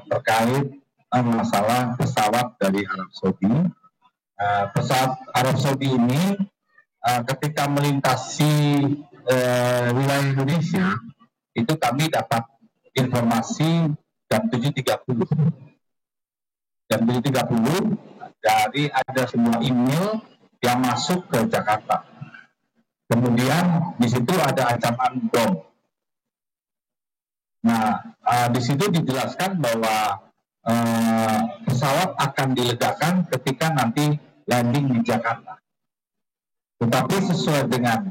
terkait masalah pesawat dari Arab Saudi. Pesawat Arab Saudi ini ketika melintasi wilayah Indonesia, itu kami dapat informasi jam 7.30. Jam 7.30 dari ada sebuah email yang masuk ke Jakarta. Kemudian di situ ada ancaman bom. Nah, di situ dijelaskan bahwa pesawat akan diledakan ketika nanti landing di Jakarta. Tetapi sesuai dengan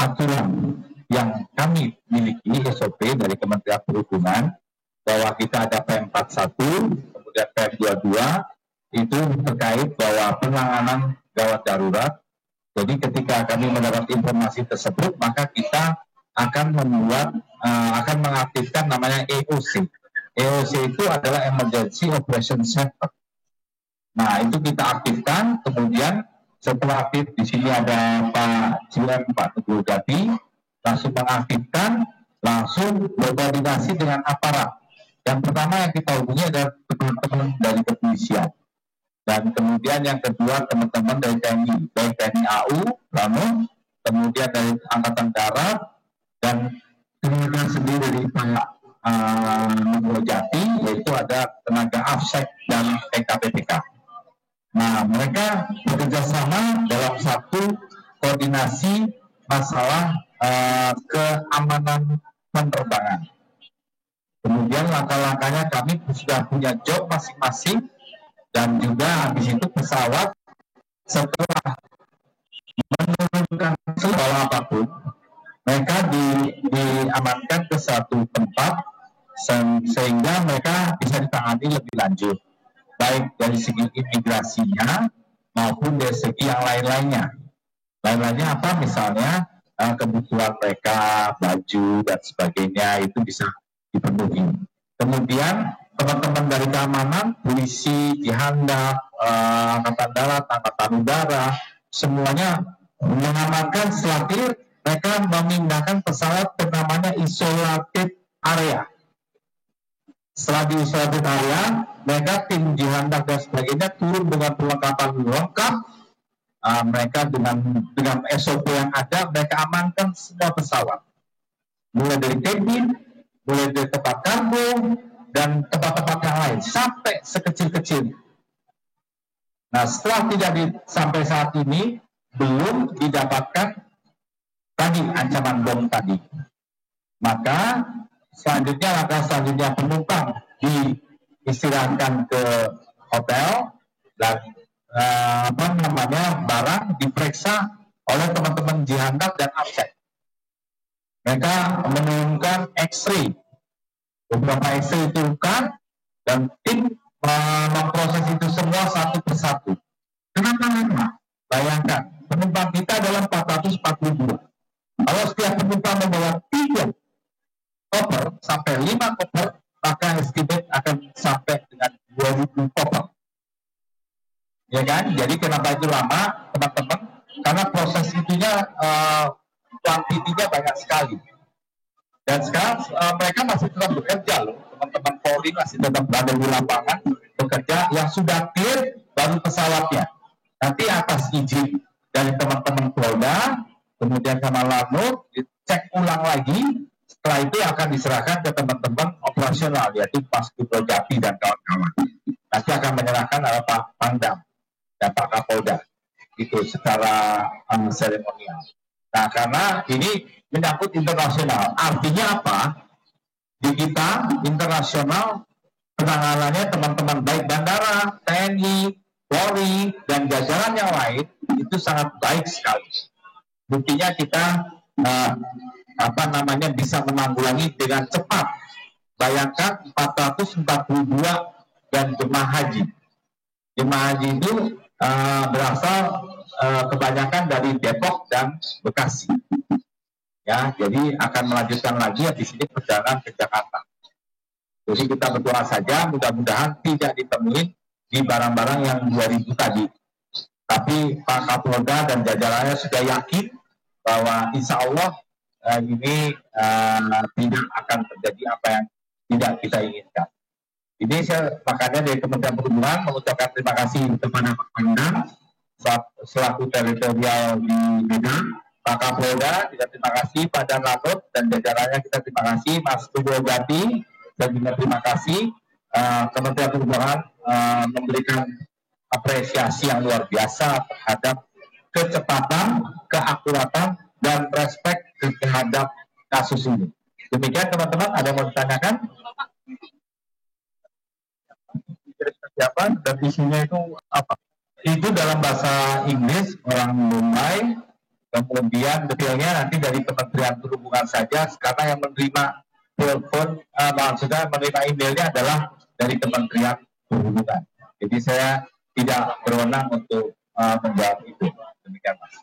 aturan yang kami miliki, SOP dari Kementerian Perhubungan, bahwa kita ada PM41, kemudian PM22, itu terkait bahwa penanganan gawat darurat. Jadi ketika kami mendapat informasi tersebut, maka kita akan akan mengaktifkan namanya EOC. EOC itu adalah Emergency Operation Center. Nah, itu kita aktifkan, kemudian setelah aktif di sini ada Pak GM, Pak Teguh Gati, langsung mengaktifkan, langsung berkoordinasi dengan aparat. Yang pertama yang kita hubungi adalah teman-teman dari kepolisian. Dan kemudian yang kedua teman-teman dari TNI, baik TNI AU, Bramo, kemudian dari Angkatan Darat, dan kemudian sendiri dari Pak Teguh Gati, yaitu ada tenaga AFSEC dan TKPPK. Nah, mereka bekerja sama dalam satu koordinasi masalah keamanan penerbangan. Kemudian langkah-langkahnya kami sudah punya job masing-masing, dan juga habis itu pesawat setelah menurunkan segala apapun, mereka diamankan ke satu tempat sehingga mereka bisa ditangani lebih lanjut, baik dari segi imigrasinya maupun dari segi yang lain-lainnya. Lain-lainnya apa? Misalnya kebutuhan mereka, baju dan sebagainya itu bisa dipenuhi. Kemudian teman-teman dari keamanan, polisi, Jihandak, Angkatan Darat, Angkatan Udara, semuanya mengamankan setelah mereka memindahkan pesawat ke namanya isolated area. Setelah di isolated area, mereka tim Jihandak dan sebagainya turun dengan perlengkapan lengkap. Mereka dengan SOP yang ada, mereka amankan semua pesawat. Mulai dari cabin, mulai dari tempat kargo, dan tempat-tempat yang lain, sampai sekecil-kecil. Nah, setelah sampai saat ini, belum didapatkan tadi ancaman bom tadi. Maka langkah selanjutnya penumpang diistirahatkan ke hotel, dan barang diperiksa oleh teman-teman Jihandak dan AFSEC. Mereka menurunkan X-ray, beberapa X-ray diturunkan, dan tim memproses itu semua satu persatu. Kenapa lama? Bayangkan, penumpang kita adalah 442. Kalau setiap penumpang membawa 3 koper sampai 5 koper, maka estimate akan sampai dengan 2000 koper. Ya kan? Jadi kenapa itu lama, teman-teman? Karena proses itunya kuantitinya banyak sekali. Dan sekarang mereka masih tetap bekerja loh, teman-teman Polri masih tetap berada di lapangan bekerja. Yang sudah clear baru pesawatnya. Nanti atas izin dari teman-teman Polda, kemudian sama Lanut, dicek ulang lagi. Setelah itu akan diserahkan ke teman-teman operasional, yaitu Pak Teguh Gati dan kawan-kawan. Nanti akan menyerahkan oleh Pak Pangdam dan Pak Kapolda. Itu secara seremonial. Nah, karena ini menyangkut internasional. Artinya apa? Di kita internasional penanganannya teman-teman baik bandara, TNI, Polri, dan jajaran yang lain itu sangat baik sekali. Buktinya kita bisa menanggulangi dengan cepat. Bayangkan 442 dan jemaah haji. Jemaah haji itu berasal kebanyakan dari Depok dan Bekasi. Ya, jadi akan melanjutkan lagi di sini perjalanan ke Jakarta. Jadi kita berdoa saja, mudah-mudahan tidak ditemuin di barang-barang yang 2000 tadi. Tapi Pak Kapolda dan jajarannya sudah yakin bahwa insya Allah ini tidak akan terjadi apa yang tidak kita inginkan. Ini saya makanya dari Kementerian Perhubungan mengucapkan terima kasih kepada Pak Pangdam selaku teritorial di Medan, Pak Kapolda juga terima kasih, Pak Danlanut dan jajarannya kita terima kasih, Mas Tugo Jati dan juga terima kasih Kementerian Perhubungan memberikan apresiasi yang luar biasa terhadap kecepatan, keakuratan dan respek terhadap kasus ini. Demikian teman-teman, ada yang mau ditanyakan? Siapa dan isinya itu apa? Itu dalam bahasa Inggris orang Mumbai, kemudian detailnya nanti dari Kementerian Perhubungan saja, karena yang menerima telepon, maksudnya menerima emailnya adalah dari Kementerian Perhubungan. Jadi saya tidak berwenang untuk menjawab itu. Demikian Mas.